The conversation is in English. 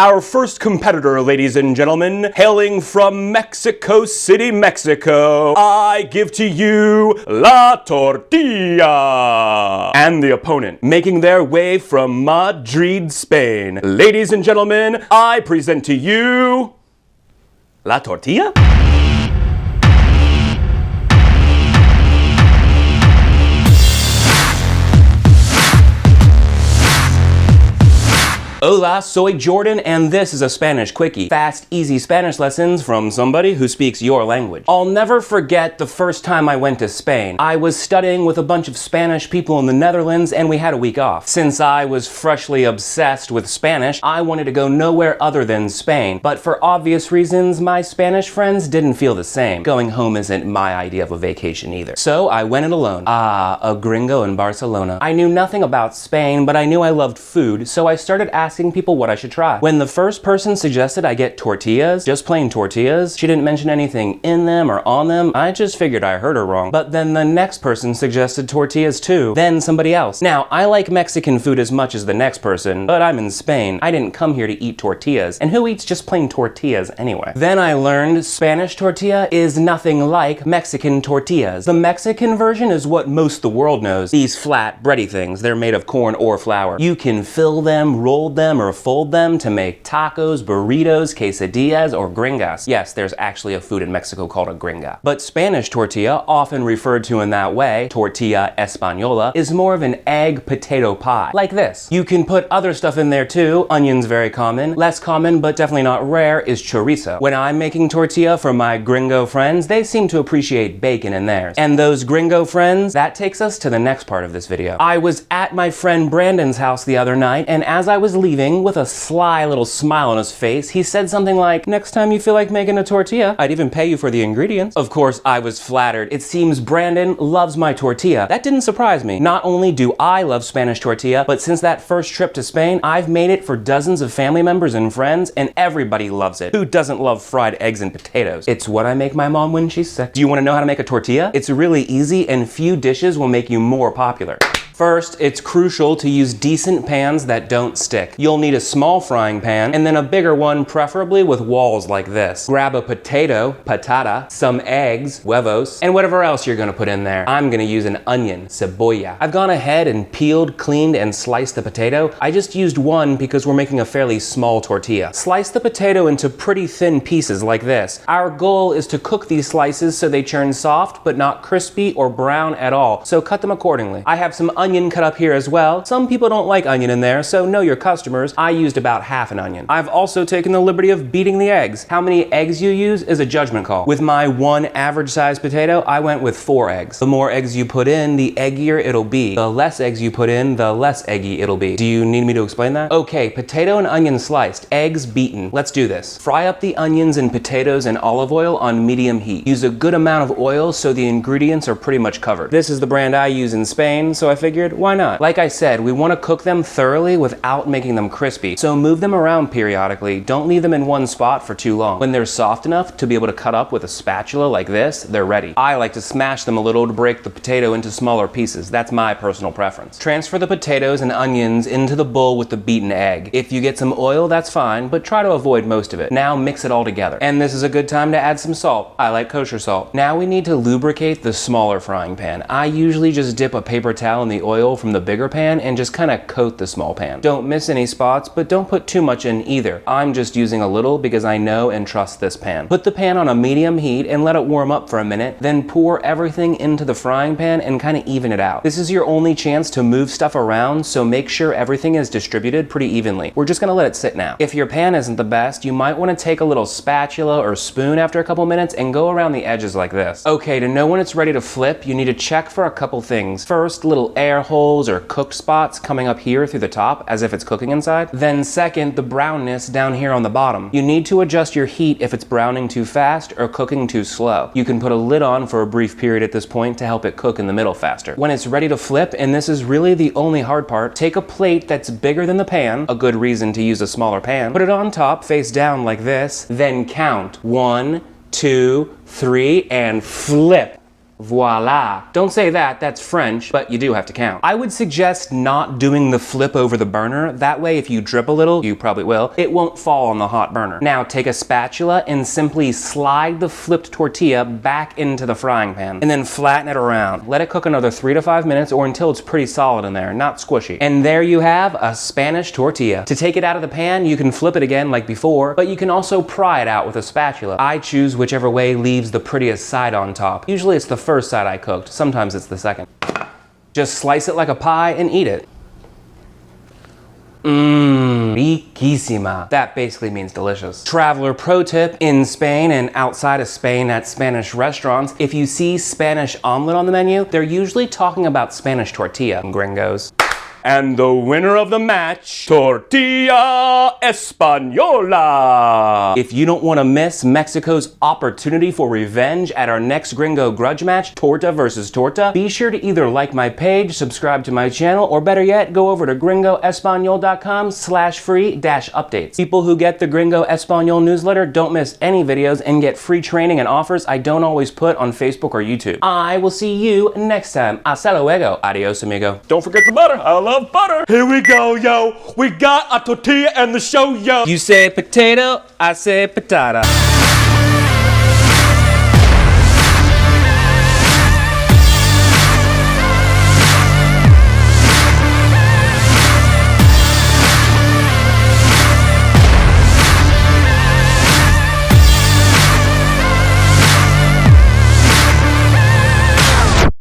Our first competitor, ladies and gentlemen, hailing from Mexico City, Mexico, I give to you La Tortilla. And the opponent, making their way from Madrid, Spain. Ladies and gentlemen, I present to you La Tortilla? Hola, soy Jordan, and this is a Spanish Quickie. Fast, easy Spanish lessons from somebody who speaks your language. I'll never forget the first time I went to Spain. I was studying with a bunch of Spanish people in the Netherlands, and we had a week off. Since I was freshly obsessed with Spanish, I wanted to go nowhere other than Spain. But for obvious reasons, my Spanish friends didn't feel the same. Going home isn't my idea of a vacation either. So I went it alone. A gringo in Barcelona. I knew nothing about Spain, but I knew I loved food, so I started asking people what I should try. When the first person suggested I get tortillas, just plain tortillas, she didn't mention anything in them or on them, I just figured I heard her wrong. But then the next person suggested tortillas too, then somebody else. Now, I like Mexican food as much as the next person, but I'm in Spain. I didn't come here to eat tortillas, and who eats just plain tortillas anyway? Then I learned Spanish tortilla is nothing like Mexican tortillas. The Mexican version is what most of the world knows. These flat, bready things, they're made of corn or flour. You can fill them, roll them, or fold them to make tacos, burritos, quesadillas, or gringas. Yes, there's actually a food in Mexico called a gringa. But Spanish tortilla, often referred to in that way, tortilla española, is more of an egg potato pie. Like this. You can put other stuff in there too. Onions very common. Less common, but definitely not rare, is chorizo. When I'm making tortilla for my gringo friends, they seem to appreciate bacon in theirs. And those gringo friends, that takes us to the next part of this video. I was at my friend Brandon's house the other night, and as I was leaving, with a sly little smile on his face, he said something like, "Next time you feel like making a tortilla, I'd even pay you for the ingredients." Of course, I was flattered. It seems Brandon loves my tortilla. That didn't surprise me. Not only do I love Spanish tortilla, but since that first trip to Spain, I've made it for dozens of family members and friends, and everybody loves it. Who doesn't love fried eggs and potatoes? It's what I make my mom when she's sick. Do you want to know how to make a tortilla? It's really easy, and few dishes will make you more popular. First, it's crucial to use decent pans that don't stick. You'll need a small frying pan and then a bigger one, preferably with walls like this. Grab a potato, patata, some eggs, huevos, and whatever else you're gonna put in there. I'm gonna use an onion, cebolla. I've gone ahead and peeled, cleaned, and sliced the potato. I just used one because we're making a fairly small tortilla. Slice the potato into pretty thin pieces like this. Our goal is to cook these slices so they turn soft but not crispy or brown at all, so cut them accordingly. I have some onion cut up here as well. Some people don't like onion in there, so know your customers. I used about half an onion. I've also taken the liberty of beating the eggs. How many eggs you use is a judgment call. With my one average sized potato, I went with 4 eggs. The more eggs you put in, the eggier it'll be. The less eggs you put in, the less eggy it'll be. Do you need me to explain that? Okay, potato and onion sliced, eggs beaten. Let's do this. Fry up the onions and potatoes in olive oil on medium heat. Use a good amount of oil so the ingredients are pretty much covered. This is the brand I use in Spain, so I figured, why not? Like I said, we want to cook them thoroughly without making them crispy, so move them around periodically. Don't leave them in one spot for too long. When they're soft enough to be able to cut up with a spatula like this, they're ready. I like to smash them a little to break the potato into smaller pieces. That's my personal preference. Transfer the potatoes and onions into the bowl with the beaten egg. If you get some oil, that's fine, but try to avoid most of it. Now mix it all together. And this is a good time to add some salt. I like kosher salt. Now we need to lubricate the smaller frying pan. I usually just dip a paper towel in the oil from the bigger pan and just kind of coat the small pan. Don't miss any spots, but don't put too much in either. I'm just using a little because I know and trust this pan. Put the pan on a medium heat and let it warm up for a minute, then pour everything into the frying pan and kind of even it out. This is your only chance to move stuff around, so make sure everything is distributed pretty evenly. We're just gonna let it sit now. If your pan isn't the best, you might want to take a little spatula or spoon after a couple minutes and go around the edges like this. Okay, to know when it's ready to flip, you need to check for a couple things. First, little air holes or cooked spots coming up here through the top as if it's cooking inside. Then second, the brownness down here on the bottom. You need to adjust your heat if it's browning too fast or cooking too slow. You can put a lid on for a brief period at this point to help it cook in the middle faster. When it's ready to flip, and this is really the only hard part, take a plate that's bigger than the pan, a good reason to use a smaller pan, put it on top face down like this, then count 1, 2, 3, and flip. Voila. Don't say that, that's French, but you do have to count. I would suggest not doing the flip over the burner. That way, if you drip a little, you probably will, it won't fall on the hot burner. Now take a spatula and simply slide the flipped tortilla back into the frying pan, and then flatten it around. Let it cook another 3 to 5 minutes or until it's pretty solid in there, not squishy. And there you have a Spanish tortilla. To take it out of the pan, you can flip it again like before, but you can also pry it out with a spatula. I choose whichever way leaves the prettiest side on top. Usually it's the first side I cooked, sometimes it's the second. Just slice it like a pie and eat it. Mmm, riquísima. That basically means delicious. Traveler pro tip, in Spain and outside of Spain at Spanish restaurants, if you see Spanish omelet on the menu, they're usually talking about Spanish tortilla, gringos. And the winner of the match, Tortilla Española. If you don't want to miss Mexico's opportunity for revenge at our next Gringo Grudge match, Torta versus Torta, be sure to either like my page, subscribe to my channel, or better yet, go over to gringoespanol.com/free-updates. People who get the Gringo Español newsletter don't miss any videos and get free training and offers I don't always put on Facebook or YouTube. I will see you next time. Hasta luego. Adios, amigo. Don't forget the butter. I love butter. Here we go, yo. We got a tortilla and the show, yo. You say potato, I say patata.